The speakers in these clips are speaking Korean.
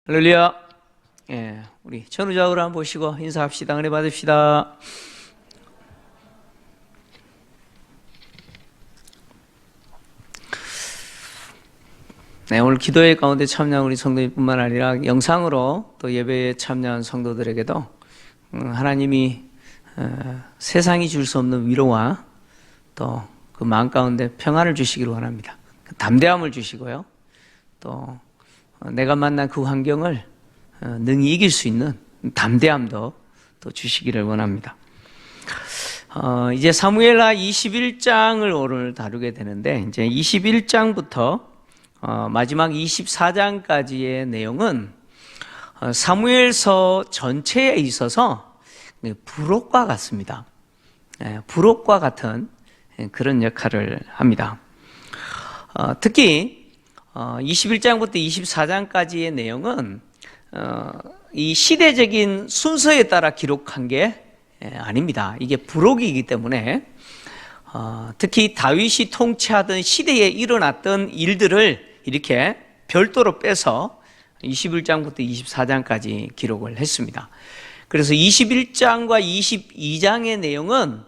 할렐루야. 우리 천우좌우를 한번 보시고 인사합시다. 은혜 받읍시다. 네, 오늘 기도회 가운데 참여한 우리 성도님뿐만 아니라 영상으로 또 예배에 참여한 성도들에게도 하나님이 세상이 줄 수 없는 위로와 또 그 마음 가운데 평안을 주시기를 원합니다. 담대함을 주시고요. 또 내가 만난 그 환경을 능히 이길 수 있는 담대함도 또 주시기를 원합니다. 이제 사무엘하 21장을 오늘 다루게 되는데, 이제 21장부터 마지막 24장까지의 내용은 사무엘서 전체에 있어서 부록과 같습니다. 부록과 같은 그런 역할을 합니다. 특히 21장부터 24장까지의 내용은 이 시대적인 순서에 따라 기록한 게 아닙니다. 이게 부록이기 때문에 특히 다윗이 통치하던 시대에 일어났던 일들을 이렇게 별도로 빼서 21장부터 24장까지 기록을 했습니다. 그래서 21장과 22장의 내용은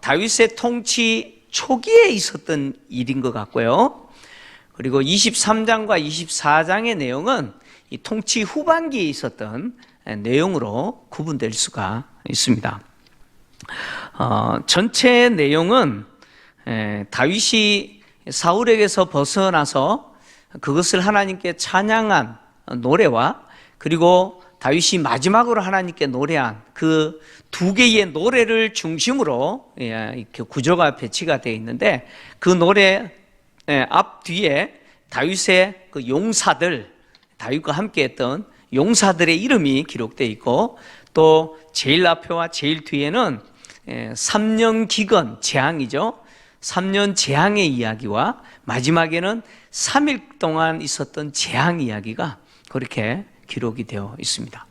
다윗의 통치 초기에 있었던 일인 것 같고요. 그리고 23장과 24장의 내용은 이 통치 후반기에 있었던 내용으로 구분될 수가 있습니다. 전체 내용은 다윗이 사울에게서 벗어나서 그것을 하나님께 찬양한 노래와, 그리고 다윗이 마지막으로 하나님께 노래한 그 두 개의 노래를 중심으로 이렇게 구조가 배치가 되어 있는데, 그 노래 앞뒤에 다윗의 그 용사들, 다윗과 함께했던 용사들의 이름이 기록되어 있고, 또 제일 앞에와 제일 뒤에는 3년 기근, 재앙이죠. 3년 재앙의 이야기와 마지막에는 3일 동안 있었던 재앙 이야기가 그렇게 기록이 되어 있습니다.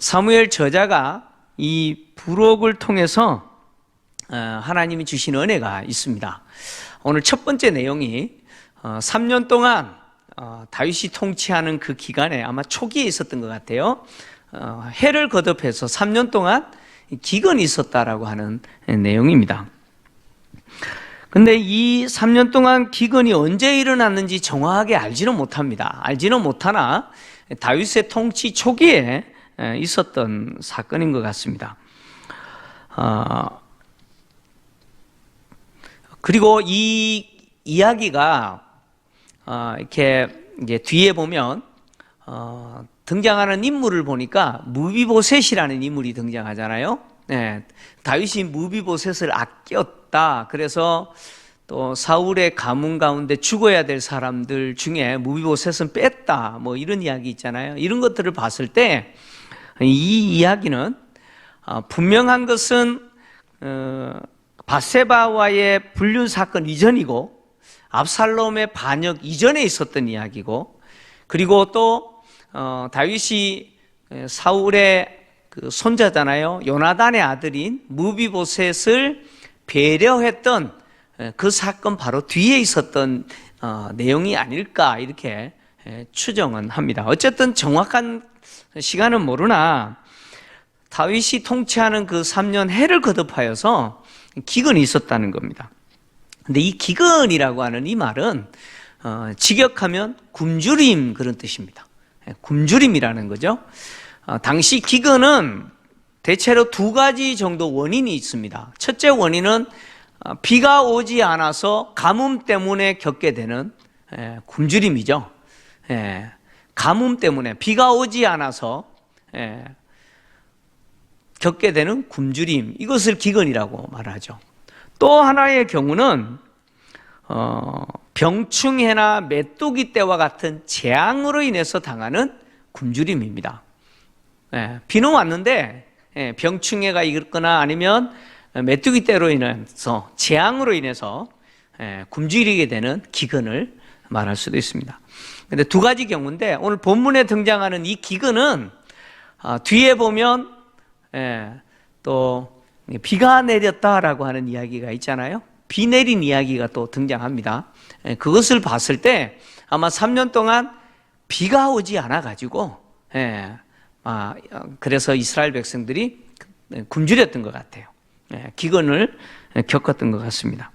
사무엘 저자가 이 부록을 통해서 하나님이 주신 은혜가 있습니다. 오늘 첫 번째 내용이 3년 동안 다윗이 통치하는 그 기간에 아마 초기에 있었던 것 같아요. 해를 거듭해서 3년 동안 기근이 있었다라고 하는 내용입니다. 근데 이 3년 동안 기근이 언제 일어났는지 정확하게 알지는 못합니다. 알지는 못하나 다윗의 통치 초기에 있었던 사건인 것 같습니다. 그리고 이 이야기가 이렇게 이제 뒤에 보면 등장하는 인물을 보니까 무비보셋이라는 인물이 등장하잖아요. 다윗이 무비보셋을 아꼈다. 그래서 또 사울의 가문 가운데 죽어야 될 사람들 중에 무비보셋은 뺐다. 뭐 이런 이야기 있잖아요. 이런 것들을 봤을 때 이 이야기는 분명한 것은 밧세바와의 불륜 사건 이전이고, 압살롬의 반역 이전에 있었던 이야기고, 그리고 또 다윗이 사울의 그 손자잖아요. 요나단의 아들인 무비보셋을 배려했던 그 사건 바로 뒤에 있었던 내용이 아닐까, 이렇게 추정은 합니다. 어쨌든 정확한 시간은 모르나 다윗이 통치하는 그 3년 해를 거듭하여서 기근이 있었다는 겁니다. 근데 이 기근이라고 하는 이 말은 직역하면 굶주림, 그런 뜻입니다. 굶주림이라는 거죠. 당시 기근은 대체로 두 가지 정도 원인이 있습니다. 첫째 원인은 비가 오지 않아서 가뭄 때문에 겪게 되는 굶주림이죠. 가뭄 때문에 비가 오지 않아서 겪게 되는 굶주림, 이것을 기근이라고 말하죠. 또 하나의 경우는 병충해나 메뚜기 떼와 같은 재앙으로 인해서 당하는 굶주림입니다. 비는 왔는데 병충해가 있거나 아니면 메뚜기 떼로 인해서, 재앙으로 인해서 굶주리게 되는 기근을 말할 수도 있습니다. 근데 두 가지 경우인데, 오늘 본문에 등장하는 이 기근은 뒤에 보면 또 비가 내렸다라고 하는 이야기가 있잖아요. 비 내린 이야기가 또 등장합니다. 그것을 봤을 때 아마 3년 동안 비가 오지 않아 가지고 그래서 이스라엘 백성들이 굶주렸던 것 같아요. 기근을 겪었던 것 같습니다.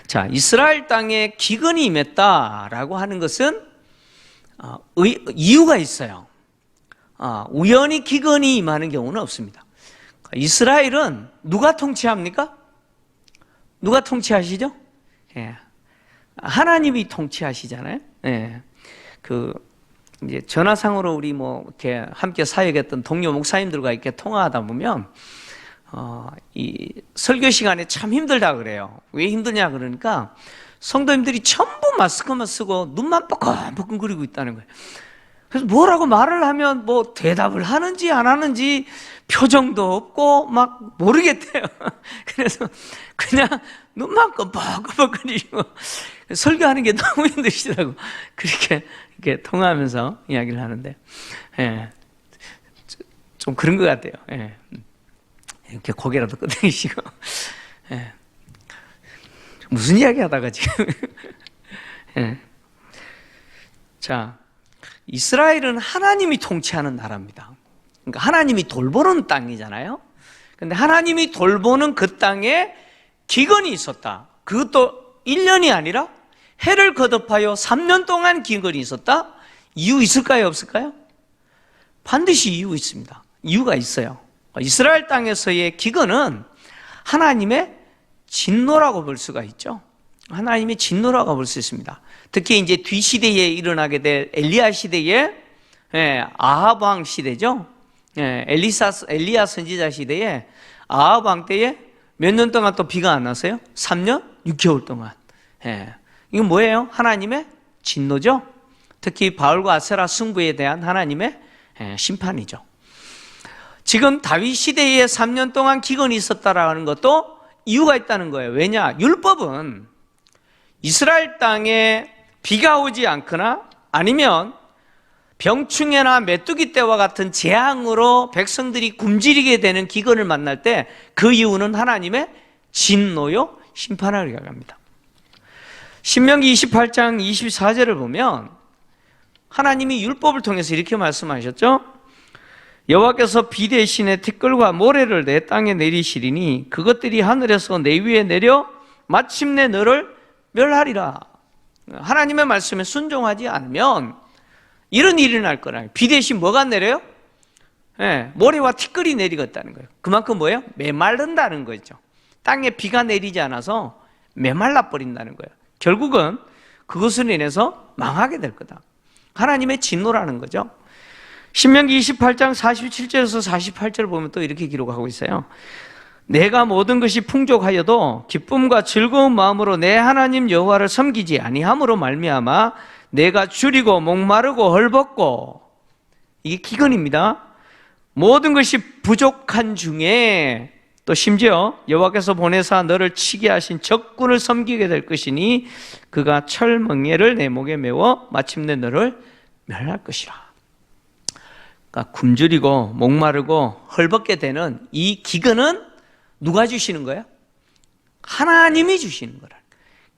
자, 이스라엘 땅에 기근이 임했다라고 하는 것은 이유가 있어요. 우연히 기근이 임하는 경우는 없습니다. 이스라엘은 누가 통치합니까? 누가 통치하시죠? 하나님이 통치하시잖아요. 이제 전화상으로 우리 이렇게 함께 사역했던 동료 목사님들과 이렇게 통화하다 보면 이 설교 시간에 참 힘들다 그래요. 왜 힘드냐 그러니까 성도님들이 전부 마스크만 쓰고 눈만 뻐끔뻐끔거리고 있다는 거예요. 그래서 뭐라고 말을 하면 대답을 하는지 안 하는지 표정도 없고 막 모르겠대요. 그래서 그냥 눈만 껌뻑껌뻑거리고 설교하는 게 너무 힘드시더라고. 그렇게 이렇게 통화하면서 이야기를 하는데, 좀 그런 것 같아요. 이렇게 고개라도 끄덕이시고, 무슨 이야기 하다가 지금. 자, 이스라엘은 하나님이 통치하는 나라입니다. 그러니까 하나님이 돌보는 땅이잖아요. 근데 하나님이 돌보는 그 땅에 기근이 있었다. 그것도 1년이 아니라 해를 거듭하여 3년 동안 기근이 있었다. 이유 있을까요? 없을까요? 반드시 이유 있습니다. 이유가 있어요. 이스라엘 땅에서의 기근은 하나님의 진노라고 볼 수가 있죠. 하나님의 진노라고 볼 수 있습니다. 특히 이제 뒤시대에 일어나게 될 엘리야 시대에, 아합 왕 시대죠. 엘리야 선지자 시대에 아합 왕 때에 몇 년 동안 또 비가 안 왔어요? 3년 6개월 동안. 이건 뭐예요? 하나님의 진노죠. 특히 바울과 아세라 승부에 대한 하나님의 심판이죠. 지금 다윗 시대에 3년 동안 기근이 있었다라는 것도 이유가 있다는 거예요. 왜냐? 율법은 이스라엘 땅에 비가 오지 않거나 아니면 병충해나 메뚜기 떼와 같은 재앙으로 백성들이 굶주리게 되는 기근을 만날 때 그 이유는 하나님의 진노요 심판을 이야기합니다. 신명기 28장 24절을 보면 하나님이 율법을 통해서 이렇게 말씀하셨죠. 여호와께서 비 대신에 티끌과 모래를 내 땅에 내리시리니 그것들이 하늘에서 내 위에 내려 마침내 너를 멸하리라. 하나님의 말씀에 순종하지 않으면 이런 일이 날 거라요. 비 대신 뭐가 내려요? 모래와 티끌이 내리겠다는 거예요. 그만큼 뭐예요? 메마른다는 거죠. 땅에 비가 내리지 않아서 메말라 버린다는 거예요. 결국은 그것으로 인해서 망하게 될 거다. 하나님의 진노라는 거죠. 신명기 28장 47절에서 48절 보면 또 이렇게 기록하고 있어요. 내가 모든 것이 풍족하여도 기쁨과 즐거운 마음으로 내 하나님 여호와를 섬기지 아니함으로 말미암아 내가 줄이고 목마르고 헐벗고, 이게 기근입니다. 모든 것이 부족한 중에 또 심지어 여호와께서 보내사 너를 치게 하신 적군을 섬기게 될 것이니 그가 철멍에를 내 목에 메워 마침내 너를 멸할 것이라. 그러니까 굶주리고 목마르고 헐벗게 되는 이 기근은 누가 주시는 거예요? 하나님이 주시는 거라.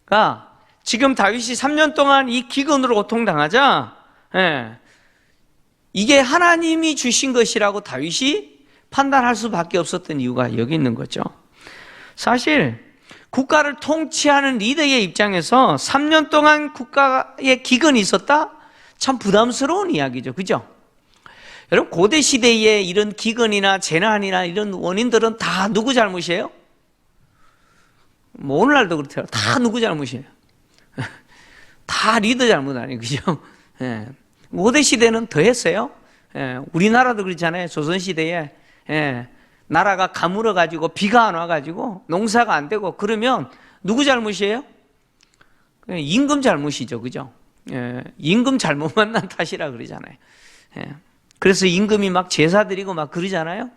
그러니까 지금 다윗이 3년 동안 이 기근으로 고통당하자, 이게 하나님이 주신 것이라고 다윗이 판단할 수밖에 없었던 이유가 여기 있는 거죠. 사실 국가를 통치하는 리더의 입장에서 3년 동안 국가에 기근이 있었다? 참 부담스러운 이야기죠. 그죠? 여러분, 고대 시대에 이런 기근이나 재난이나 이런 원인들은 다 누구 잘못이에요? 오늘날도 그렇대요. 다 누구 잘못이에요? 다 리더 잘못 아니에요. 그죠? 고대 시대는 더 했어요. 우리나라도 그렇잖아요. 조선시대에 나라가 가물어가지고 비가 안 와가지고 농사가 안 되고 그러면 누구 잘못이에요? 임금 잘못이죠. 그죠? 임금 잘못 만난 탓이라 그러잖아요. 그래서 임금이 막 제사 드리고 막 그러잖아요.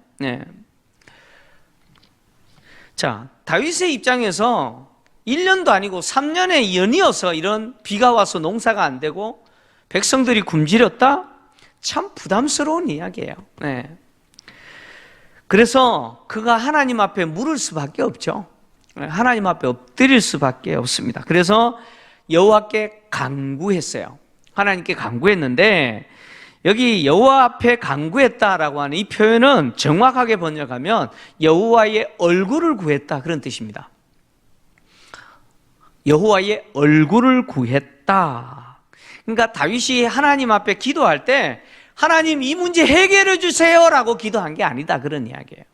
자, 다윗의 입장에서 1년도 아니고 3년에 연이어서 이런 비가 와서 농사가 안 되고 백성들이 굶주렸다? 참 부담스러운 이야기예요. 그래서 그가 하나님 앞에 물을 수밖에 없죠. 하나님 앞에 엎드릴 수밖에 없습니다. 그래서 여호와께 간구했어요. 하나님께 간구했는데 여기 여호와 앞에 간구했다라고 하는 이 표현은 정확하게 번역하면 여호와의 얼굴을 구했다 그런 뜻입니다. 여호와의 얼굴을 구했다. 그러니까 다윗이 하나님 앞에 기도할 때 하나님 이 문제 해결해 주세요라고 기도한 게 아니다 그런 이야기예요.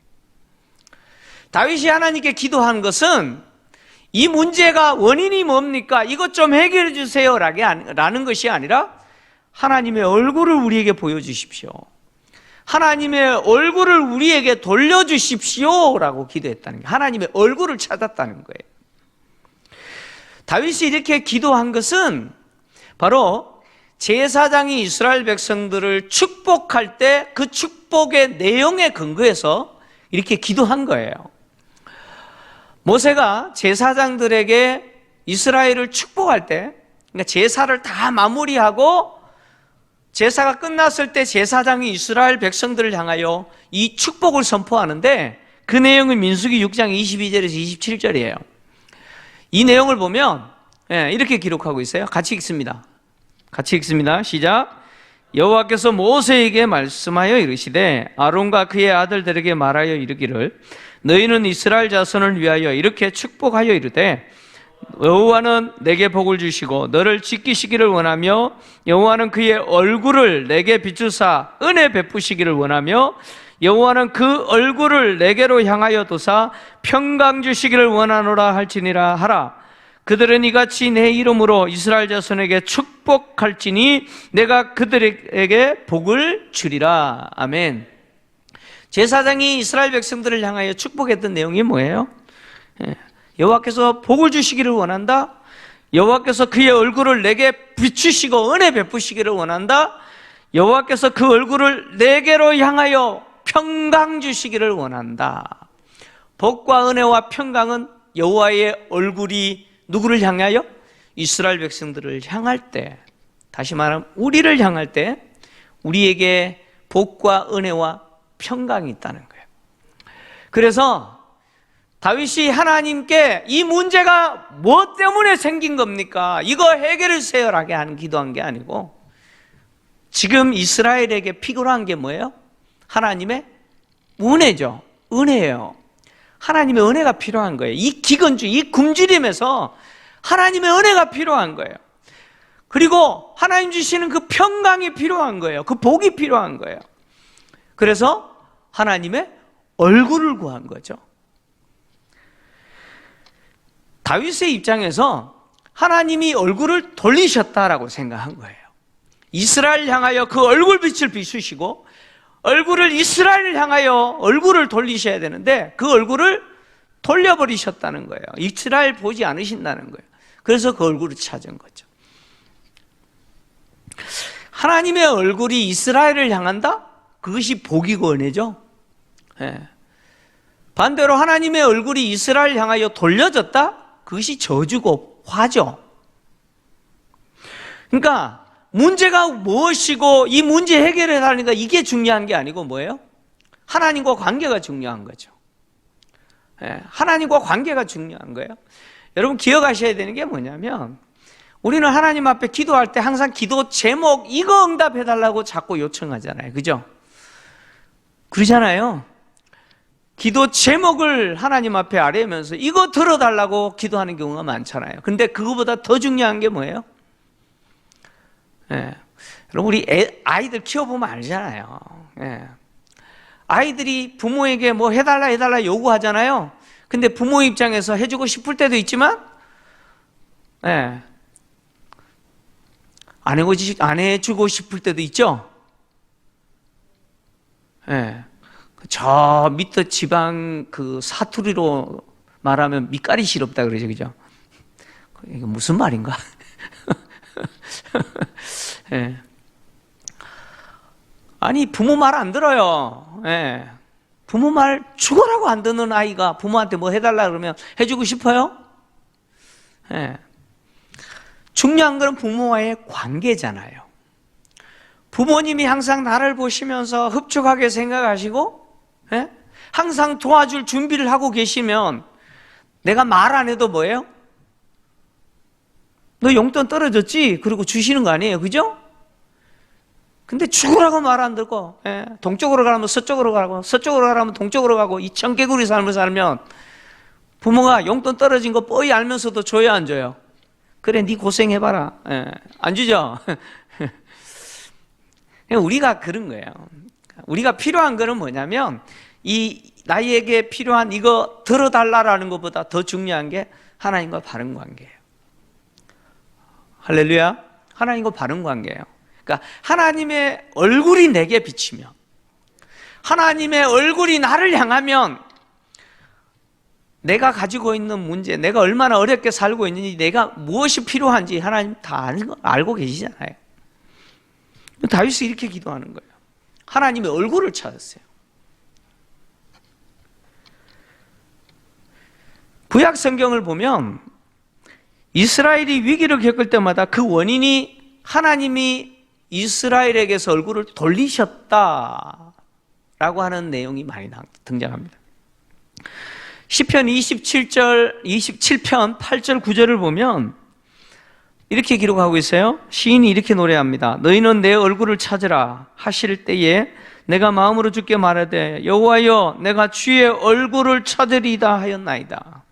다윗이 하나님께 기도한 것은 이 문제가 원인이 뭡니까? 이것 좀 해결해 주세요라는 것이 아니라 하나님의 얼굴을 우리에게 보여주십시오. 하나님의 얼굴을 우리에게 돌려주십시오라고 기도했다는 거예요. 하나님의 얼굴을 찾았다는 거예요. 다윗이 이렇게 기도한 것은 바로 제사장이 이스라엘 백성들을 축복할 때 그 축복의 내용에 근거해서 이렇게 기도한 거예요. 모세가 제사장들에게 이스라엘을 축복할 때, 그러니까 제사를 다 마무리하고 제사가 끝났을 때 제사장이 이스라엘 백성들을 향하여 이 축복을 선포하는데 그 내용은 민수기 6장 22절에서 27절이에요. 이 내용을 보면 이렇게 기록하고 있어요. 같이 읽습니다. 시작. 여호와께서 모세에게 말씀하여 이르시되 아론과 그의 아들들에게 말하여 이르기를 너희는 이스라엘 자손을 위하여 이렇게 축복하여 이르되 여호와는 내게 복을 주시고 너를 지키시기를 원하며 여호와는 그의 얼굴을 내게 비추사 은혜 베푸시기를 원하며 여호와는 그 얼굴을 내게로 향하여 두사 평강 주시기를 원하노라 할지니라 하라. 그들은 이같이 내 이름으로 이스라엘 자손에게 축복할지니 내가 그들에게 복을 주리라. 아멘. 제사장이 이스라엘 백성들을 향하여 축복했던 내용이 뭐예요? 여호와께서 복을 주시기를 원한다. 여호와께서 그의 얼굴을 내게 비추시고 은혜 베푸시기를 원한다. 여호와께서 그 얼굴을 내게로 향하여 평강 주시기를 원한다. 복과 은혜와 평강은 여호와의 얼굴이 누구를 향하여? 이스라엘 백성들을 향할 때, 다시 말하면 우리를 향할 때 우리에게 복과 은혜와 평강이 있다는 거예요. 그래서 다윗이 하나님께 이 문제가 뭐 때문에 생긴 겁니까? 이거 해결해 주세요라고 하는 기도한 게 아니고 지금 이스라엘에게 필요한 게 뭐예요? 하나님의 은혜죠. 은혜예요. 하나님의 은혜가 필요한 거예요. 이 기근주, 이 굶주림에서 하나님의 은혜가 필요한 거예요. 그리고 하나님 주시는 그 평강이 필요한 거예요. 그 복이 필요한 거예요. 그래서 하나님의 얼굴을 구한 거죠. 다윗의 입장에서 하나님이 얼굴을 돌리셨다라고 생각한 거예요. 이스라엘 향하여 그 얼굴빛을 비추시고 얼굴을 이스라엘을 향하여 얼굴을 돌리셔야 되는데 그 얼굴을 돌려버리셨다는 거예요. 이스라엘 보지 않으신다는 거예요. 그래서 그 얼굴을 찾은 거죠. 하나님의 얼굴이 이스라엘을 향한다? 그것이 복이고 은혜죠. 반대로 하나님의 얼굴이 이스라엘을 향하여 돌려졌다? 그것이 저주고 화죠. 그러니까 문제가 무엇이고 이 문제 해결해 가니까 이게 중요한 게 아니고 뭐예요? 하나님과 관계가 중요한 거죠. 하나님과 관계가 중요한 거예요. 여러분 기억하셔야 되는 게 뭐냐면 우리는 하나님 앞에 기도할 때 항상 기도 제목 이거 응답해 달라고 자꾸 요청하잖아요. 그죠? 그러잖아요. 기도 제목을 하나님 앞에 아뢰면서 이거 들어달라고 기도하는 경우가 많잖아요. 근데 그거보다 더 중요한 게 뭐예요? 여러분 우리 아이들 키워보면 알잖아요. 아이들이 부모에게 뭐 해달라 요구하잖아요. 근데 부모 입장에서 해주고 싶을 때도 있지만 안 해주고 싶을 때도 있죠. 저 밑에 지방 그 사투리로 말하면 밑가리 시럽다 그러죠. 그죠? 이게 무슨 말인가? 아니 부모 말 안 들어요. 부모 말 죽어라고 안 듣는 아이가 부모한테 뭐 해달라 그러면 해주고 싶어요? 중요한 건 부모와의 관계잖아요. 부모님이 항상 나를 보시면서 흡족하게 생각하시고 항상 도와줄 준비를 하고 계시면 내가 말 안 해도 뭐예요? 너 용돈 떨어졌지? 그리고 주시는 거 아니에요, 그죠? 근데 죽으라고 말 안 듣고, 동쪽으로 가라면 서쪽으로 가고, 서쪽으로 가라면 동쪽으로 가고, 이 청개구리 삶을 살면 부모가 용돈 떨어진 거 뻔히 알면서도 줘야 안 줘요? 그래, 네 고생해봐라. 안 주죠? 우리가 그런 거예요. 우리가 필요한 거는 뭐냐면, 이 나에게 필요한 이거 들어달라라는 것보다 더 중요한 게 하나님과 바른 관계예요. 할렐루야. 하나님과 바른 관계예요. 그러니까 하나님의 얼굴이 내게 비치면, 하나님의 얼굴이 나를 향하면 내가 가지고 있는 문제, 내가 얼마나 어렵게 살고 있는지, 내가 무엇이 필요한지 하나님 다 알고 계시잖아요. 다윗이 이렇게 기도하는 거예요. 하나님의 얼굴을 찾았어요. 구약 성경을 보면 이스라엘이 위기를 겪을 때마다 그 원인이 하나님이 이스라엘에게서 얼굴을 돌리셨다라고 하는 내용이 많이 등장합니다. 시편 27편 8절 9절을 보면 이렇게 기록하고 있어요. 시인이 이렇게 노래합니다. 너희는 내 얼굴을 찾으라 하실 때에 내가 마음으로 주께 말하되 여호와여 내가 주의 얼굴을 찾으리다 하였나이다.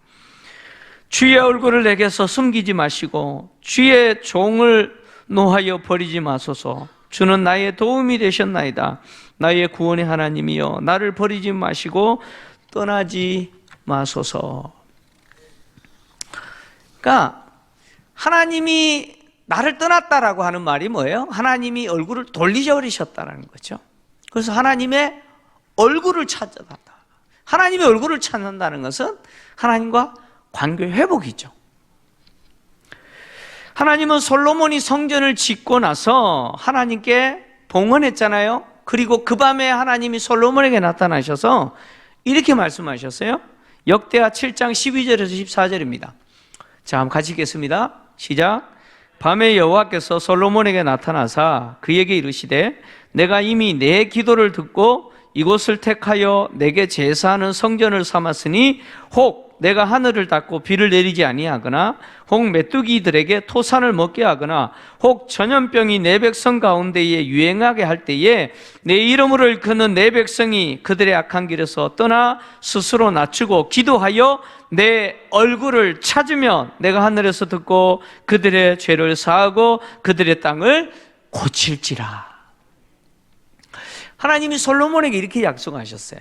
주의 얼굴을 내게서 숨기지 마시고 주의 종을 노하여 버리지 마소서. 주는 나의 도움이 되셨나이다. 나의 구원의 하나님이여 나를 버리지 마시고 떠나지 마소서. 그러니까 하나님이 나를 떠났다라고 하는 말이 뭐예요? 하나님이 얼굴을 돌리셔버리셨다는 거죠. 그래서 하나님의 얼굴을 찾아다. 하나님의 얼굴을 찾는다는 것은 하나님과 관계 회복이죠. 하나님은 솔로몬이 성전을 짓고 나서 하나님께 봉헌했잖아요. 그리고 그 밤에 하나님이 솔로몬에게 나타나셔서 이렇게 말씀하셨어요. 역대하 7장 12절에서 14절입니다. 자, 한번 같이 읽겠습니다. 시작. 밤에 여호와께서 솔로몬에게 나타나사 그에게 이르시되 내가 이미 내 기도를 듣고 이곳을 택하여 내게 제사하는 성전을 삼았으니 혹 내가 하늘을 닫고 비를 내리지 아니하거나 혹 메뚜기들에게 토산을 먹게 하거나 혹 전염병이 내 백성 가운데에 유행하게 할 때에 내 이름으로 일컫는 내 백성이 그들의 악한 길에서 떠나 스스로 낮추고 기도하여 내 얼굴을 찾으면 내가 하늘에서 듣고 그들의 죄를 사하고 그들의 땅을 고칠지라. 하나님이 솔로몬에게 이렇게 약속하셨어요.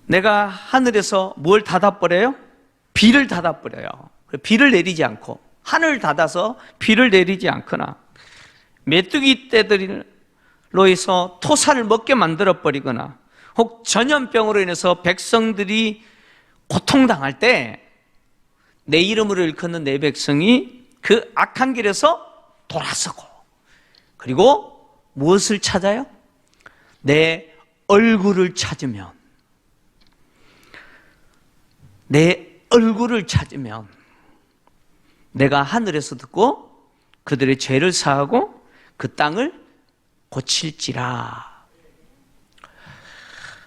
내가 하늘에서 뭘 닫아버려요? 비를 닫아버려요. 비를 내리지 않고 하늘을 닫아서 비를 내리지 않거나 메뚜기 떼들로 해서 토산을 먹게 만들어버리거나 혹 전염병으로 인해서 백성들이 고통당할 때 내 이름으로 일컫는 내 백성이 그 악한 길에서 돌아서고 그리고 무엇을 찾아요? 내 얼굴을 찾으면 내 얼굴을 찾으면 내가 하늘에서 듣고 그들의 죄를 사하고 그 땅을 고칠지라.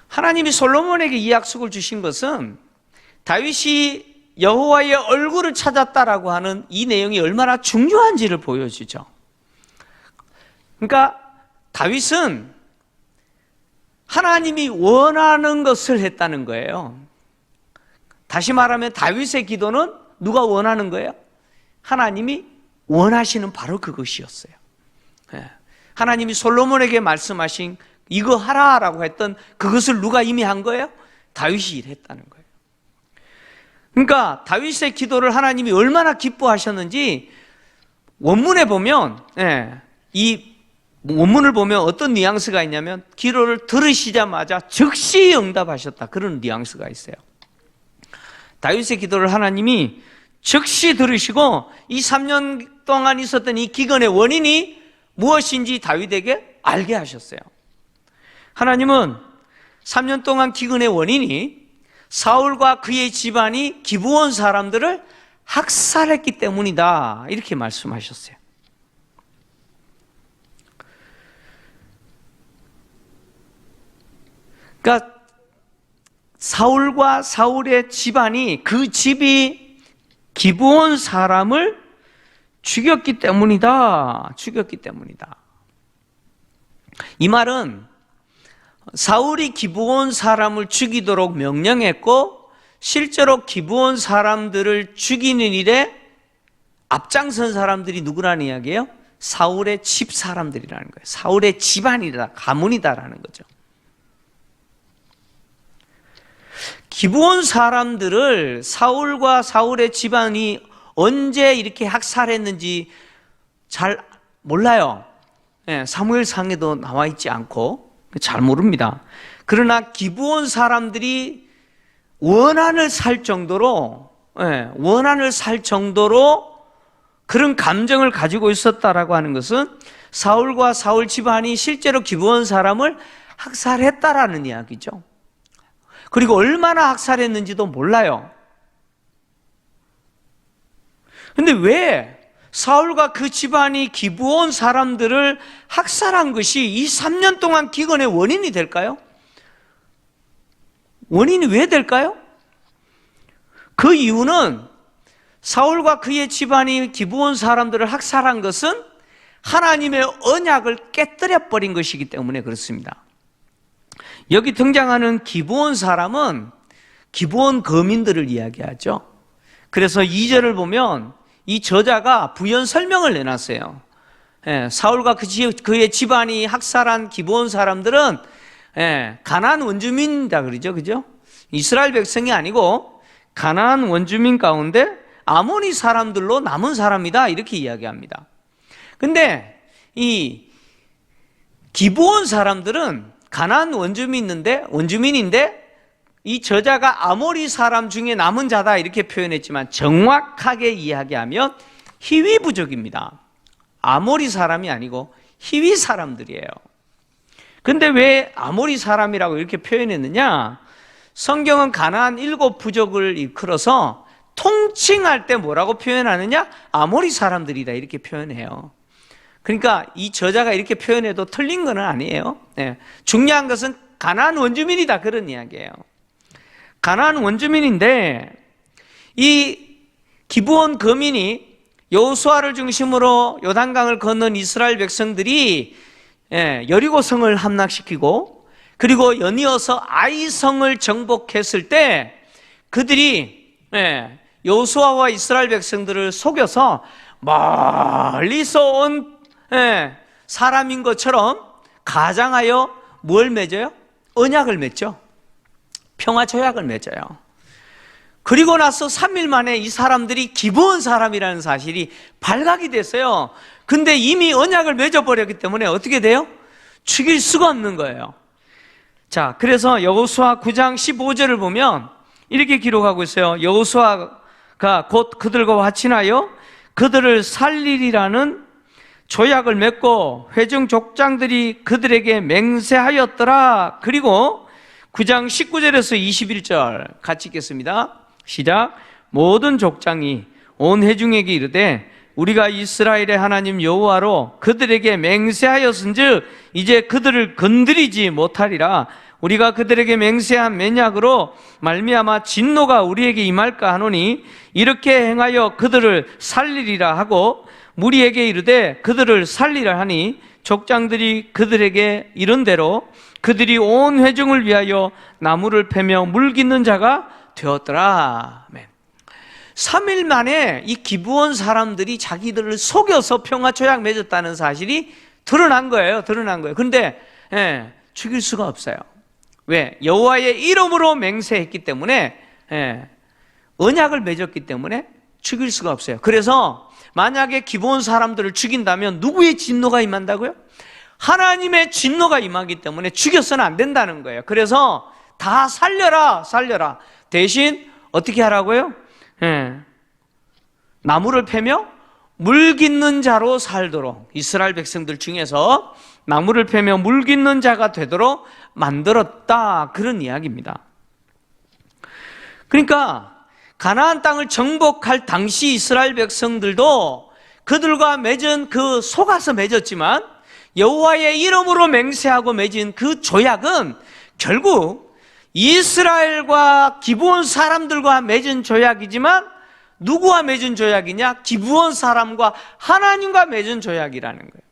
하나님이 솔로몬에게 이 약속을 주신 것은 다윗이 여호와의 얼굴을 찾았다라고 하는 이 내용이 얼마나 중요한지를 보여주죠. 그러니까 다윗은 하나님이 원하는 것을 했다는 거예요. 다시 말하면 다윗의 기도는 누가 원하는 거예요? 하나님이 원하시는 바로 그것이었어요. 하나님이 솔로몬에게 말씀하신 이거 하라라고 했던 그것을 누가 이미 한 거예요? 다윗이 일했다는 거예요. 그러니까 다윗의 기도를 하나님이 얼마나 기뻐하셨는지 원문에 보면 이 원문을 보면 어떤 뉘앙스가 있냐면 기도를 들으시자마자 즉시 응답하셨다, 그런 뉘앙스가 있어요. 다윗의 기도를 하나님이 즉시 들으시고 이 3년 동안 있었던 이 기근의 원인이 무엇인지 다윗에게 알게 하셨어요. 하나님은 3년 동안 기근의 원인이 사울과 그의 집안이 기브온 사람들을 학살했기 때문이다, 이렇게 말씀하셨어요. 그러니까 사울과 사울의 집안이, 그 집이 기브온 사람을 죽였기 때문이다. 죽였기 때문이다. 이 말은 사울이 기브온 사람을 죽이도록 명령했고 실제로 기브온 사람들을 죽이는 일에 앞장선 사람들이 누구라는 이야기예요? 사울의 집 사람들이라는 거예요. 사울의 집안이다, 가문이다라는 거죠. 기브온 사람들을 사울과 사울의 집안이 언제 이렇게 학살했는지 잘 몰라요. 사무엘상에도 나와 있지 않고 잘 모릅니다. 그러나 기브온 사람들이 원한을 살 정도로 그런 감정을 가지고 있었다라고 하는 것은 사울과 사울 집안이 실제로 기브온 사람을 학살했다라는 이야기죠. 그리고 얼마나 학살했는지도 몰라요. 근데 왜 사울과 그 집안이 기브온 사람들을 학살한 것이 이 3년 동안 기근의 원인이 될까요? 원인이 왜 될까요? 그 이유는 사울과 그의 집안이 기브온 사람들을 학살한 것은 하나님의 언약을 깨뜨려 버린 것이기 때문에 그렇습니다. 여기 등장하는 기브온 사람은 기브온 거민들을 이야기하죠. 그래서 2절을 보면 이 저자가 부연 설명을 내놨어요. 사울과 그의 집안이 학살한 기브온 사람들은 가나안 원주민이다 그러죠, 그죠? 이스라엘 백성이 아니고 가나안 원주민 가운데 아모니 사람들로 남은 사람이다 이렇게 이야기합니다. 근데 이 기브온 사람들은 가나안 원주민인데 이 저자가 아모리 사람 중에 남은 자다 이렇게 표현했지만 정확하게 이야기하면 히위 부족입니다. 아모리 사람이 아니고 히위 사람들이에요. 근데 왜 아모리 사람이라고 이렇게 표현했느냐? 성경은 가나안 7부족을 일컬어서 통칭할 때 뭐라고 표현하느냐? 아모리 사람들이다 이렇게 표현해요. 그러니까 이 저자가 이렇게 표현해도 틀린 건 아니에요. 중요한 것은 가나안 원주민이다 그런 이야기예요. 가나안 원주민인데 이 기브온 거민이 여호수아를 중심으로 요단강을 건넌 이스라엘 백성들이 여리고성을 함락시키고 그리고 연이어서 아이성을 정복했을 때 그들이 여호수아와 이스라엘 백성들을 속여서 멀리서 온 사람인 것처럼 가장하여 뭘 맺어요? 언약을 맺죠. 평화조약을 맺어요. 그리고 나서 3일 만에 이 사람들이 기브온 사람이라는 사실이 발각이 됐어요. 근데 이미 언약을 맺어버렸기 때문에 어떻게 돼요? 죽일 수가 없는 거예요. 자, 그래서 여호수아 9장 15절을 보면 이렇게 기록하고 있어요. 여호수아가 곧 그들과 화친하여 그들을 살리리라는 조약을 맺고 회중 족장들이 그들에게 맹세하였더라. 그리고 9장 19절에서 21절 같이 읽겠습니다. 시작. 모든 족장이 온 회중에게 이르되 우리가 이스라엘의 하나님 여호와로 그들에게 맹세하였은즉 이제 그들을 건드리지 못하리라. 우리가 그들에게 맹세한 맹약으로 말미암아 진노가 우리에게 임할까 하노니 이렇게 행하여 그들을 살리리라 하고 무리에게 이르되 그들을 살리라 하니 족장들이 그들에게 이른 대로 그들이 온 회중을 위하여 나무를 패며 물 깃는 자가 되었더라. 아멘. 3일 만에 이 기브온 사람들이 자기들을 속여서 평화조약 맺었다는 사실이 드러난 거예요. 그런데 죽일 수가 없어요. 왜? 여호와의 이름으로 맹세했기 때문에 언약을 맺었기 때문에 죽일 수가 없어요. 그래서 만약에 기브온 사람들을 죽인다면 누구의 진노가 임한다고요? 하나님의 진노가 임하기 때문에 죽여서는 안 된다는 거예요. 그래서 다 살려라. 대신 어떻게 하라고요? 나무를 패며 물 깃는 자로 살도록 이스라엘 백성들 중에서 나무를 패며 물 깃는 자가 되도록 만들었다 그런 이야기입니다. 그러니까 가나안 땅을 정복할 당시 이스라엘 백성들도 그들과 맺은 그 속아서 맺었지만 여호와의 이름으로 맹세하고 맺은 그 조약은 결국 이스라엘과 기브온 사람들과 맺은 조약이지만 누구와 맺은 조약이냐? 기브온 사람과 하나님과 맺은 조약이라는 거예요.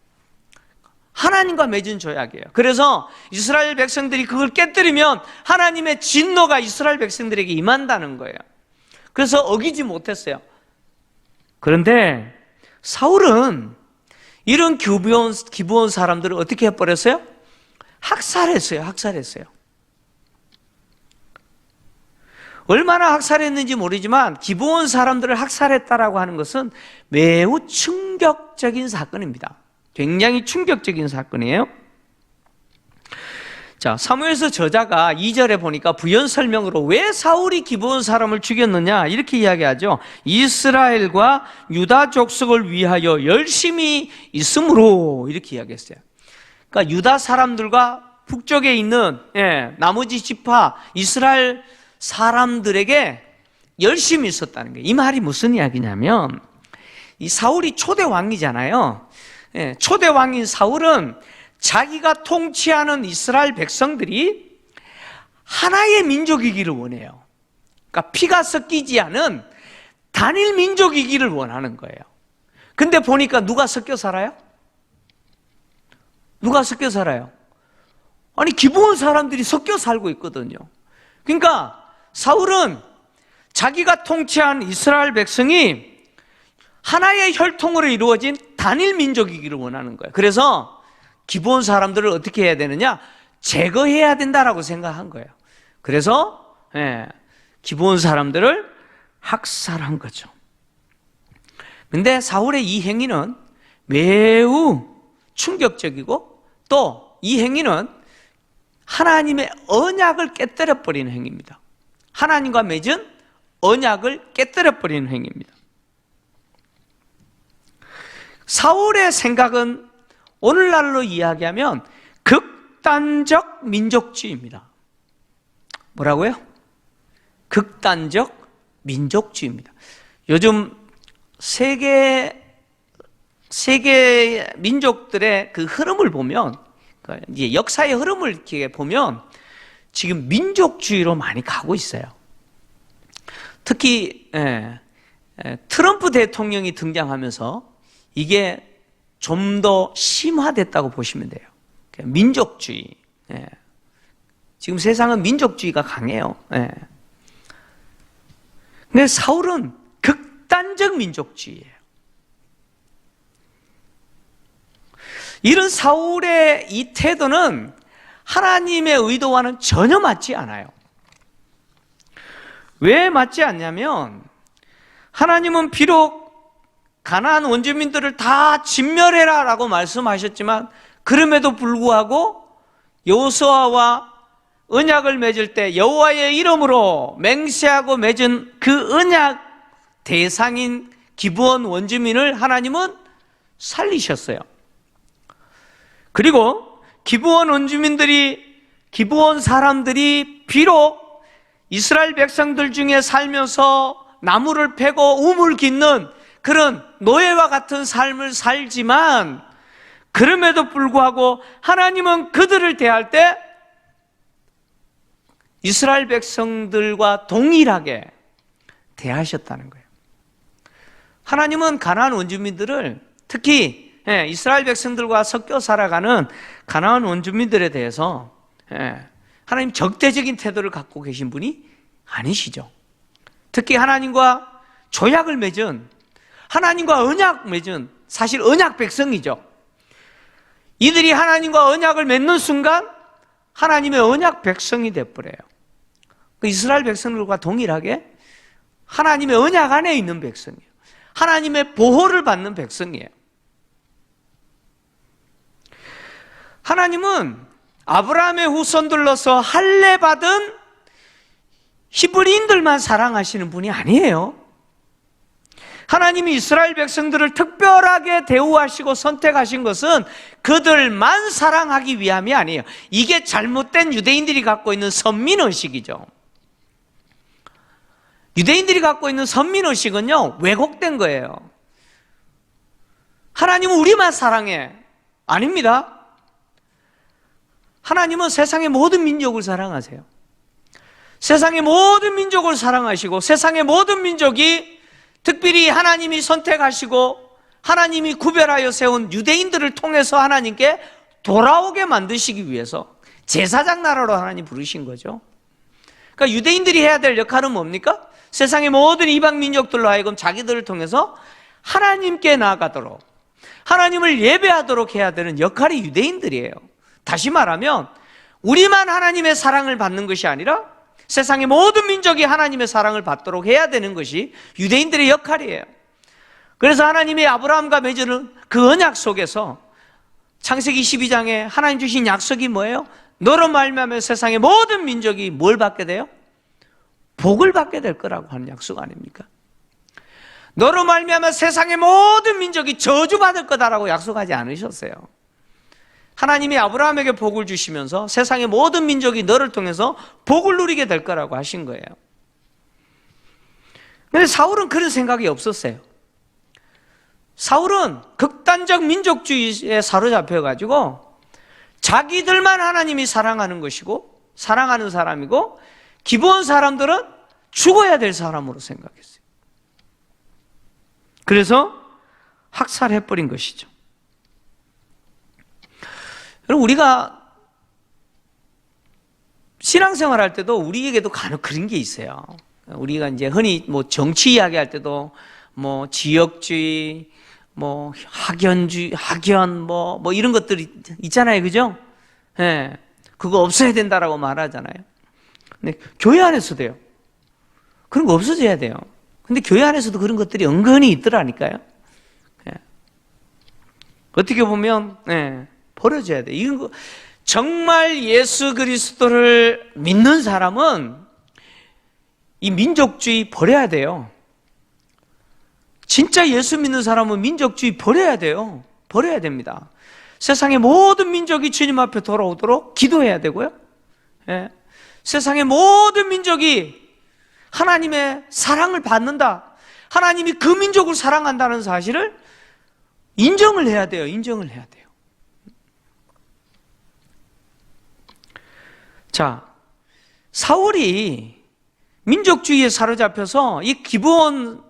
하나님과 맺은 조약이에요. 그래서 이스라엘 백성들이 그걸 깨뜨리면 하나님의 진노가 이스라엘 백성들에게 임한다는 거예요. 그래서 어기지 못했어요. 그런데 사울은 이런 기브온 사람들을 어떻게 해버렸어요? 학살했어요. 얼마나 학살했는지 모르지만 기브온 사람들을 학살했다라고 하는 것은 매우 충격적인 사건입니다. 굉장히 충격적인 사건이에요. 자, 사무엘서 저자가 2절에 보니까 부연 설명으로 왜 사울이 기브온 사람을 죽였느냐 이렇게 이야기하죠. 이스라엘과 유다 족속을 위하여 열심히 있으므로 이렇게 이야기했어요. 그러니까 유다 사람들과 북쪽에 있는 나머지 지파 이스라엘 사람들에게 열심히 있었다는 거예요. 이 말이 무슨 이야기냐면 이 사울이 초대 왕이잖아요. 초대 왕인 사울은 자기가 통치하는 이스라엘 백성들이 하나의 민족이기를 원해요. 그러니까 피가 섞이지 않은 단일 민족이기를 원하는 거예요. 근데 보니까 누가 섞여 살아요? 누가 섞여 살아요? 아니, 기브온 사람들이 섞여 살고 있거든요. 그러니까 사울은 자기가 통치한 이스라엘 백성이 하나의 혈통으로 이루어진 단일 민족이기를 원하는 거예요. 그래서 기브온 사람들을 어떻게 해야 되느냐? 제거해야 된다라고 생각한 거예요. 그래서 기브온 사람들을 학살한 거죠. 근데 사울의 이 행위는 매우 충격적이고 또 이 행위는 하나님의 언약을 깨뜨려 버리는 행위입니다. 하나님과 맺은 언약을 깨뜨려 버리는 행위입니다. 사울의 생각은 오늘날로 이야기하면 극단적 민족주의입니다. 뭐라고요? 극단적 민족주의입니다. 요즘 세계 민족들의 그 흐름을 보면, 이제 역사의 흐름을 이렇게 보면 지금 민족주의로 많이 가고 있어요. 특히 트럼프 대통령이 등장하면서 이게 좀 더 심화됐다고 보시면 돼요. 민족주의. 지금 세상은 민족주의가 강해요. 근데 사울은 극단적 민족주의예요. 이런 사울의 이 태도는 하나님의 의도와는 전혀 맞지 않아요. 왜 맞지 않냐면 하나님은 비록 가나안 원주민들을 다 진멸해라 라고 말씀하셨지만 그럼에도 불구하고 여호수아와 언약을 맺을 때 여호와의 이름으로 맹세하고 맺은 그 언약 대상인 기브온 원주민을 하나님은 살리셨어요. 그리고 기브온 사람들이 비록 이스라엘 백성들 중에 살면서 나무를 패고 우물 깃는 그런 노예와 같은 삶을 살지만 그럼에도 불구하고 하나님은 그들을 대할 때 이스라엘 백성들과 동일하게 대하셨다는 거예요. 하나님은 가나안 원주민들을 특히 이스라엘 백성들과 섞여 살아가는 가나안 원주민들에 대해서 하나님 적대적인 태도를 갖고 계신 분이 아니시죠. 특히 하나님과 조약을 맺은, 하나님과 언약 맺은, 사실 언약 백성이죠. 이들이 하나님과 언약을 맺는 순간 하나님의 언약 백성이 되어버려요. 이스라엘 백성들과 동일하게 하나님의 언약 안에 있는 백성이에요. 하나님의 보호를 받는 백성이에요. 하나님은 아브라함의 후손들로서 할례 받은 히브리인들만 사랑하시는 분이 아니에요. 하나님이 이스라엘 백성들을 특별하게 대우하시고 선택하신 것은 그들만 사랑하기 위함이 아니에요. 이게 잘못된 유대인들이 갖고 있는 선민의식이죠. 유대인들이 갖고 있는 선민의식은요, 왜곡된 거예요. 하나님은 우리만 사랑해. 아닙니다. 하나님은 세상의 모든 민족을 사랑하세요. 세상의 모든 민족을 사랑하시고 세상의 모든 민족이 특별히 하나님이 선택하시고 하나님이 구별하여 세운 유대인들을 통해서 하나님께 돌아오게 만드시기 위해서 제사장 나라로 하나님 부르신 거죠. 그러니까 유대인들이 해야 될 역할은 뭡니까? 세상의 모든 이방 민족들로 하여금 자기들을 통해서 하나님께 나아가도록, 하나님을 예배하도록 해야 되는 역할이 유대인들이에요. 다시 말하면 우리만 하나님의 사랑을 받는 것이 아니라 세상의 모든 민족이 하나님의 사랑을 받도록 해야 되는 것이 유대인들의 역할이에요. 그래서 하나님이 아브라함과 맺은 그 언약 속에서 창세기 12장에 하나님 주신 약속이 뭐예요? 너로 말미암아 세상의 모든 민족이 뭘 받게 돼요? 복을 받게 될 거라고 하는 약속 아닙니까? 너로 말미암아 세상의 모든 민족이 저주받을 거다라고 약속하지 않으셨어요. 하나님이 아브라함에게 복을 주시면서 세상의 모든 민족이 너를 통해서 복을 누리게 될 거라고 하신 거예요. 그런데 사울은 그런 생각이 없었어요. 사울은 극단적 민족주의에 사로잡혀가지고 자기들만 하나님이 사랑하는 것이고 사랑하는 사람이고 기본 사람들은 죽어야 될 사람으로 생각했어요. 그래서 학살해버린 것이죠. 여러분, 우리가 신앙생활 할 때도 우리에게도 간혹 그런 게 있어요. 우리가 이제 흔히 뭐 정치 이야기 할 때도 뭐 지역주의, 뭐 학연주의, 학연 뭐 이런 것들이 있잖아요. 그죠? 예. 그거 없어야 된다라고 말하잖아요. 근데 교회 안에서도요. 그런 거 없어져야 돼요. 근데 교회 안에서도 그런 것들이 은근히 있더라니까요. 예. 어떻게 보면 버려져야 돼요. 이건 정말 예수 그리스도를 믿는 사람은 이 민족주의 버려야 돼요. 진짜 예수 믿는 사람은 민족주의 버려야 돼요. 버려야 됩니다. 세상의 모든 민족이 주님 앞에 돌아오도록 기도해야 되고요. 예. 세상의 모든 민족이 하나님의 사랑을 받는다, 하나님이 그 민족을 사랑한다는 사실을 인정을 해야 돼요. 인정을 해야 돼요. 자, 사울이 민족주의에 사로잡혀서 이 기브온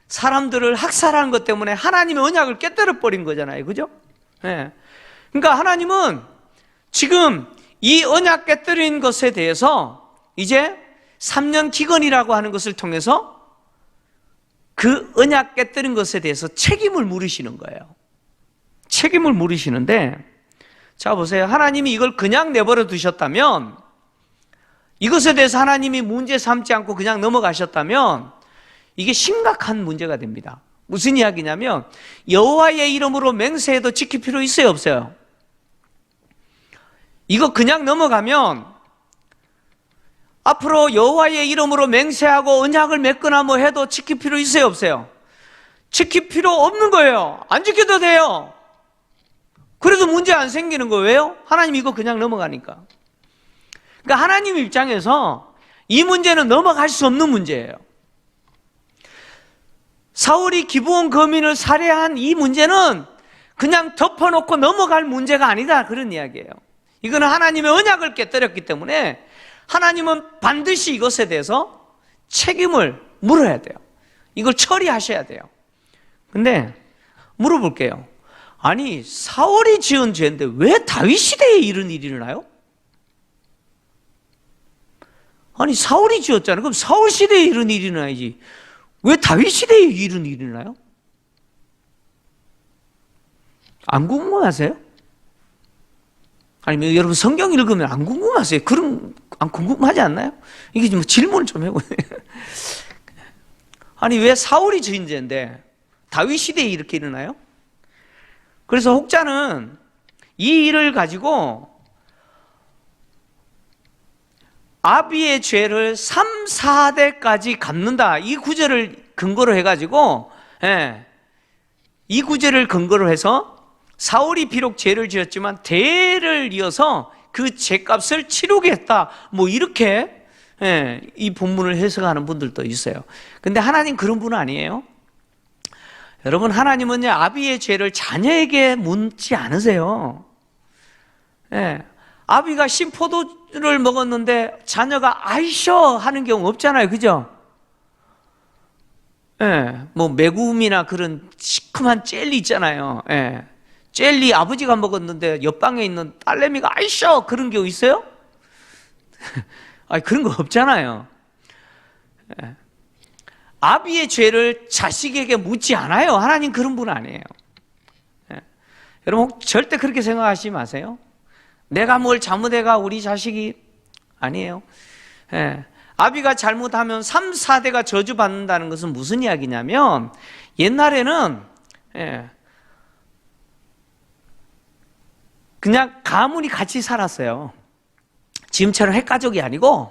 사람들을 학살하는 것 때문에 하나님의 언약을 깨뜨려 버린 거잖아요. 그죠? 예. 그러니까 하나님은 지금 이 언약 깨뜨린 것에 대해서 이제 3년 기근이라고 하는 것을 통해서 그 언약 깨뜨린 것에 대해서 책임을 물으시는 거예요. 책임을 물으시는데, 자 보세요. 하나님이 이걸 그냥 내버려 두셨다면, 이것에 대해서 하나님이 문제 삼지 않고 그냥 넘어가셨다면 이게 심각한 문제가 됩니다. 무슨 이야기냐면 여호와의 이름으로 맹세해도 지킬 필요 있어요, 없어요? 이거 그냥 넘어가면 앞으로 여호와의 이름으로 맹세하고 언약을 맺거나 뭐 해도 지킬 필요 있어요, 없어요? 지킬 필요 없는 거예요. 안 지켜도 돼요. 그래도 문제 안 생기는 거예요. 왜요? 하나님 이거 그냥 넘어가니까. 그러니까 하나님 입장에서 이 문제는 넘어갈 수 없는 문제예요. 사울이 기브온 거민을 살해한 이 문제는 그냥 덮어놓고 넘어갈 문제가 아니다, 그런 이야기예요. 이거는 하나님의 언약을 깨뜨렸기 때문에 하나님은 반드시 이것에 대해서 책임을 물어야 돼요. 이걸 처리하셔야 돼요. 근데 물어볼게요. 아니, 사울이 지은 죄인데 왜 다윗 시대에 이런 일이 일어나요? 아니, 사울이 지었잖아요. 그럼 사울 시대에 이런 일이 일어나야지. 왜 다윗 시대에 이런 일이 일어나요? 안 궁금하세요? 아니면 여러분 성경 읽으면 안 궁금하세요? 안 궁금하지 않나요? 이게 좀 질문을 좀 해보세요. 아니, 왜 사울이 지은 죄인데 다윗 시대에 이렇게 일어나요? 그래서 혹자는 이 일을 가지고 아비의 죄를 3, 4대까지 갚는다, 이 구절을 근거로 해가지고, 이 구절을 근거로 해서 사울이 비록 죄를 지었지만 대를 이어서 그 죄값을 치르게 했다, 뭐 이렇게 이 본문을 해석하는 분들도 있어요. 근데 하나님 그런 분은 아니에요. 여러분, 하나님은 아비의 죄를 자녀에게 묻지 않으세요. 아비가 신포도를 먹었는데 자녀가 아이셔 하는 경우 없잖아요. 그죠? 예, 뭐 매구음이나 그런 시큼한 젤리 있잖아요. 예. 젤리 아버지가 먹었는데 옆방에 있는 딸내미가 아이쇼 그런 게 있어요? 아니 그런 거 없잖아요. 예. 아비의 죄를 자식에게 묻지 않아요. 하나님 그런 분 아니에요. 예. 여러분 절대 그렇게 생각하지 마세요. 내가 뭘 잘못해가 우리 자식이 아니에요. 예. 아비가 잘못하면 3, 4대가 저주받는다는 것은 무슨 이야기냐면 옛날에는 그냥 가문이 같이 살았어요. 지금처럼 핵가족이 아니고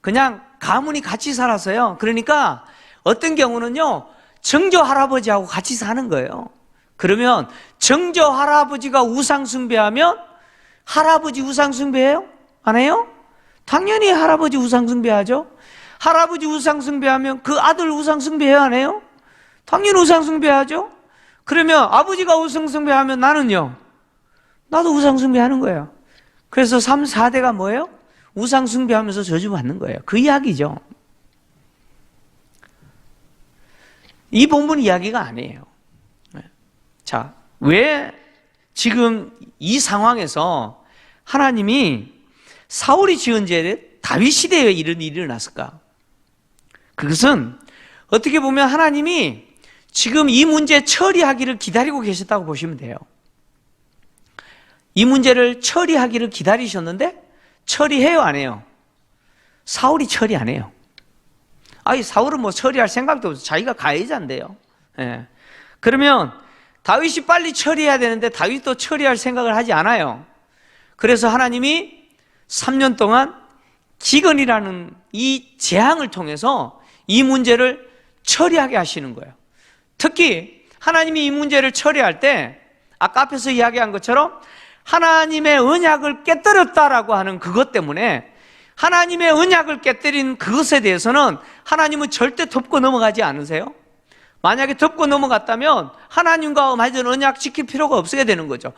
그냥 가문이 같이 살았어요. 그러니까 어떤 경우는요 정조 할아버지하고 같이 사는 거예요. 그러면 정조 할아버지가 우상 숭배하면 할아버지 우상 숭배해요? 안 해요? 당연히 할아버지 우상 숭배하죠. 할아버지 우상 숭배하면 그 아들 우상 숭배해야 안 해요? 당연히 우상 숭배하죠. 그러면 아버지가 우상 숭배하면 나는요? 나도 우상 숭배하는 거예요. 그래서 3, 4대가 뭐예요? 우상 숭배하면서 저주받는 거예요. 그 이야기죠. 이 본문 이야기가 아니에요. 자, 왜 지금 이 상황에서 하나님이 사울이 지은 죄를 다윗 시대에 이런 일이 일어났을까? 그것은 어떻게 보면 하나님이 지금 이 문제 처리하기를 기다리고 계셨다고 보시면 돼요. 이 문제를 처리하기를 기다리셨는데 처리해요, 안 해요? 사울이 처리 안 해요. 아니, 사울은 뭐 처리할 생각도 없어. 자기가 가해자인데요. 예. 그러면 다윗이 빨리 처리해야 되는데 다윗도 처리할 생각을 하지 않아요. 그래서 하나님이 3년 동안 기근이라는 이 재앙을 통해서 이 문제를 처리하게 하시는 거예요. 특히 하나님이 이 문제를 처리할 때 아까 앞에서 이야기한 것처럼 하나님의 언약을 깨뜨렸다라고 하는 그것 때문에 하나님의 언약을 깨뜨린 그것에 대해서는 하나님은 절대 덮고 넘어가지 않으세요? 만약에 덮고 넘어갔다면 하나님과 맺은 언약 지킬 필요가 없게 되는 거죠.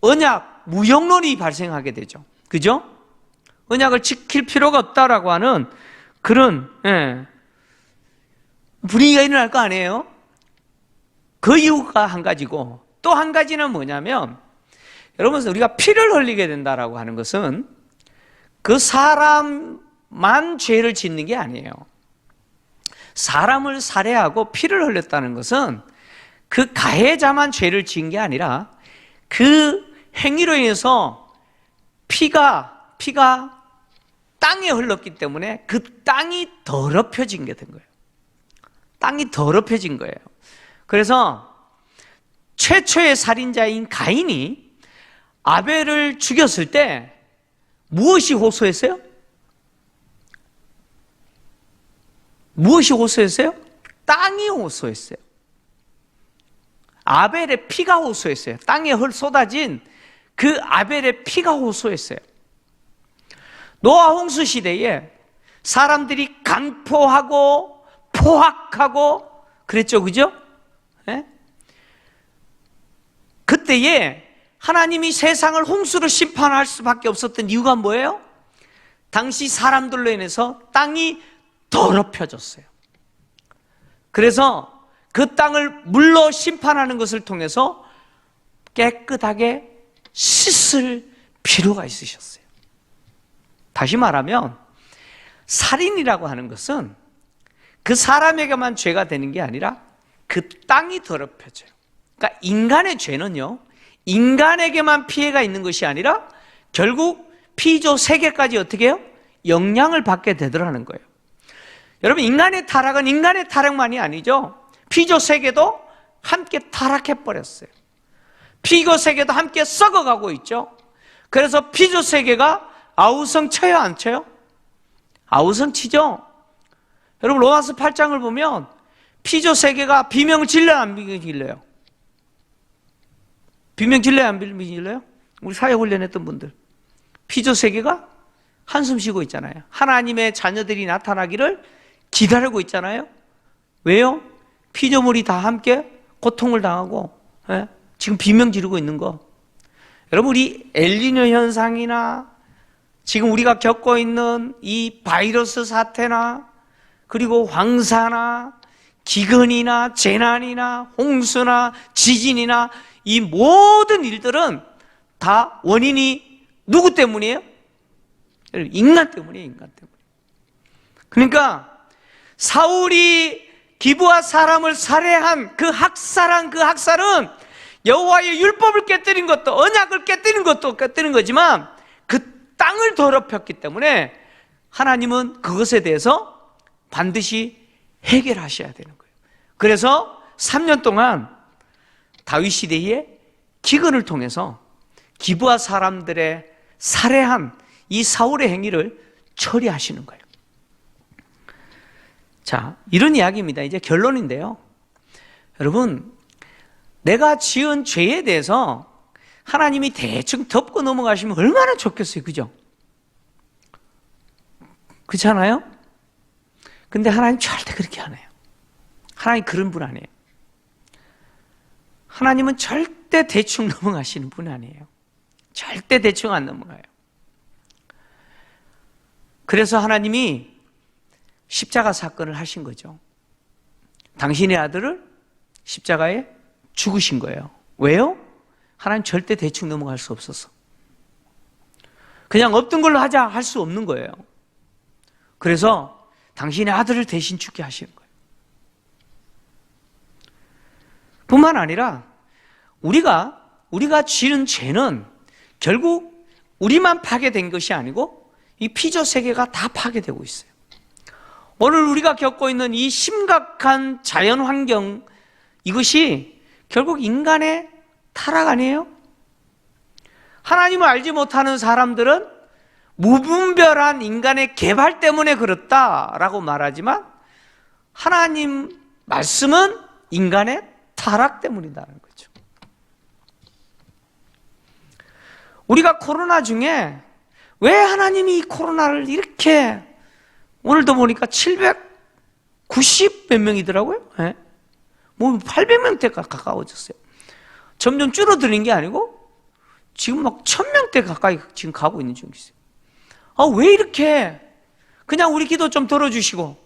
언약 무용론이 발생하게 되죠. 그죠? 언약을 지킬 필요가 없다라고 하는 그런 분위기가 일어날 거 아니에요? 그 이유가 한 가지고 또 한 가지는 뭐냐면 여러분 우리가 피를 흘리게 된다라고 하는 것은 그 사람만 죄를 짓는 게 아니에요. 사람을 살해하고 피를 흘렸다는 것은 그 가해자만 죄를 지은 게 아니라 그 행위로 인해서 피가 땅에 흘렀기 때문에 그 땅이 더럽혀진 게 된 거예요. 땅이 더럽혀진 거예요. 그래서 최초의 살인자인 가인이 아벨을 죽였을 때 무엇이 호소했어요? 무엇이 호소했어요? 땅이 호소했어요. 아벨의 피가 호소했어요. 땅에 쏟아진 그 아벨의 피가 호소했어요. 노아 홍수 시대에 사람들이 강포하고 포악하고 그랬죠, 그죠? 네? 그때에 하나님이 세상을 홍수로 심판할 수밖에 없었던 이유가 뭐예요? 당시 사람들로 인해서 땅이 더럽혀졌어요. 그래서 그 땅을 물로 심판하는 것을 통해서 깨끗하게 씻을 필요가 있으셨어요. 다시 말하면 살인이라고 하는 것은 그 사람에게만 죄가 되는 게 아니라 그 땅이 더럽혀져요. 그러니까 인간의 죄는요, 인간에게만 피해가 있는 것이 아니라 결국 피조 세계까지 어떻게 해요? 영향을 받게 되더라는 거예요. 여러분, 인간의 타락은 인간의 타락만이 아니죠. 피조 세계도 함께 타락해버렸어요. 피조 세계도 함께 썩어가고 있죠. 그래서 피조 세계가 아우성 쳐요, 안 쳐요? 아우성 치죠. 여러분, 로마서 8장을 보면 피조 세계가 비명을 질러요, 안 질러요? 비명 질러요, 안 질러요? 우리 사회훈련했던 분들, 피조 세계가 한숨 쉬고 있잖아요. 하나님의 자녀들이 나타나기를 기다리고 있잖아요. 왜요? 피조물이 다 함께 고통을 당하고 지금 비명 지르고 있는 거. 여러분, 우리 엘니뇨 현상이나 지금 우리가 겪고 있는 이 바이러스 사태나 그리고 황사나 기근이나 재난이나 홍수나 지진이나 이 모든 일들은 다 원인이 누구 때문이에요? 인간 때문이에요. 인간 때문에. 그러니까 사울이 기브아 사람을 살해한 그 학살은 여호와의 율법을 깨뜨린 것도, 언약을 깨뜨린 것도 깨뜨린 거지만 그 땅을 더럽혔기 때문에 하나님은 그것에 대해서 반드시 해결하셔야 되는 거예요. 그래서 3년 동안 다윗 시대에 기근을 통해서 기브아 사람들의 살해한 이 사울의 행위를 처리하시는 거예요. 자, 이런 이야기입니다. 이제 결론인데요. 여러분, 내가 지은 죄에 대해서 하나님이 대충 덮고 넘어가시면 얼마나 좋겠어요. 그죠? 그렇지 않아요? 근데 하나님 절대 그렇게 안 해요. 하나님 그런 분 아니에요. 하나님은 절대 대충 넘어가시는 분 아니에요. 절대 대충 안 넘어가요. 그래서 하나님이 십자가 사건을 하신 거죠. 당신의 아들을 십자가에 죽으신 거예요. 왜요? 하나님 절대 대충 넘어갈 수 없어서. 그냥 없던 걸로 하자 할 수 없는 거예요. 그래서 당신의 아들을 대신 죽게 하시는 거예요. 뿐만 아니라 우리가 지은 죄는 결국 우리만 파괴된 것이 아니고 이 피조 세계가 다 파괴되고 있어요. 오늘 우리가 겪고 있는 이 심각한 자연 환경, 이것이 결국 인간의 타락 아니에요? 하나님을 알지 못하는 사람들은 무분별한 인간의 개발 때문에 그렇다라고 말하지만 하나님 말씀은 인간의 타락 때문이라는 거죠. 우리가 코로나 중에 왜 하나님이 이 코로나를 이렇게, 오늘도 보니까 790 몇 명이더라고요. 네? 뭐 800명대 가까워졌어요. 점점 줄어드는 게 아니고 지금 막 1000명대 가까이 지금 가고 있는 중이세요. 왜 이렇게 그냥 우리 기도 좀 들어주시고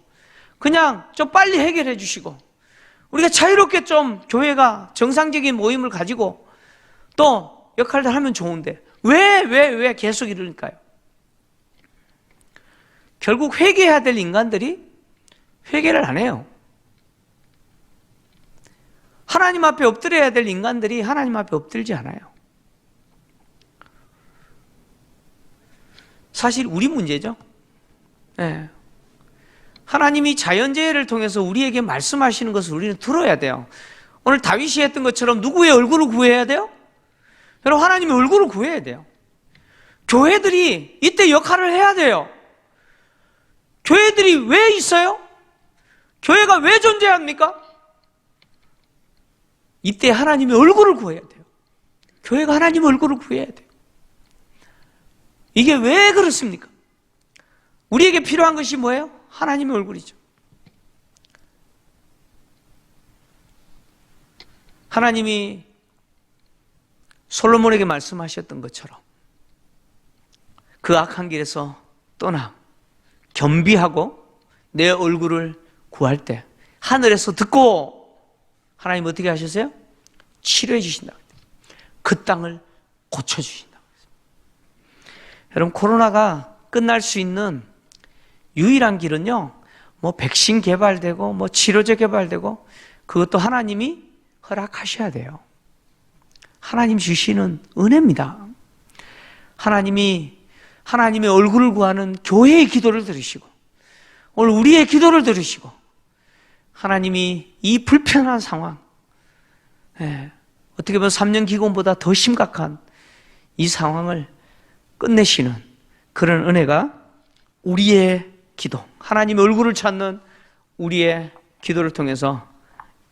그냥 좀 빨리 해결해 주시고 우리가 자유롭게 좀 교회가 정상적인 모임을 가지고 또 역할을 하면 좋은데 왜 계속 이러니까요? 결국 회개해야 될 인간들이 회개를 안 해요. 하나님 앞에 엎드려야 될 인간들이 하나님 앞에 엎드리지 않아요. 사실 우리 문제죠. 네. 하나님이 자연재해를 통해서 우리에게 말씀하시는 것을 우리는 들어야 돼요. 오늘 다윗이 했던 것처럼 누구의 얼굴을 구해야 돼요? 여러분, 하나님의 얼굴을 구해야 돼요. 교회들이 이때 역할을 해야 돼요. 교회들이 왜 있어요? 교회가 왜 존재합니까? 이때 하나님의 얼굴을 구해야 돼요. 교회가 하나님의 얼굴을 구해야 돼요. 이게 왜 그렇습니까? 우리에게 필요한 것이 뭐예요? 하나님의 얼굴이죠. 하나님이 솔로몬에게 말씀하셨던 것처럼 그 악한 길에서 떠나 겸비하고 내 얼굴을 구할 때 하늘에서 듣고 하나님 어떻게 하셨어요? 치료해 주신다. 그 땅을 고쳐주신다. 여러분, 코로나가 끝날 수 있는 유일한 길은요, 뭐 백신 개발되고 뭐 치료제 개발되고 그것도 하나님이 허락하셔야 돼요. 하나님 주시는 은혜입니다. 하나님이 하나님의 얼굴을 구하는 교회의 기도를 들으시고 오늘 우리의 기도를 들으시고 하나님이 이 불편한 상황, 어떻게 보면 3년 기근보다 더 심각한 이 상황을 끝내시는 그런 은혜가 우리의 기도, 하나님의 얼굴을 찾는 우리의 기도를 통해서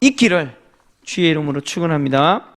있기를 주의 이름으로 축원합니다.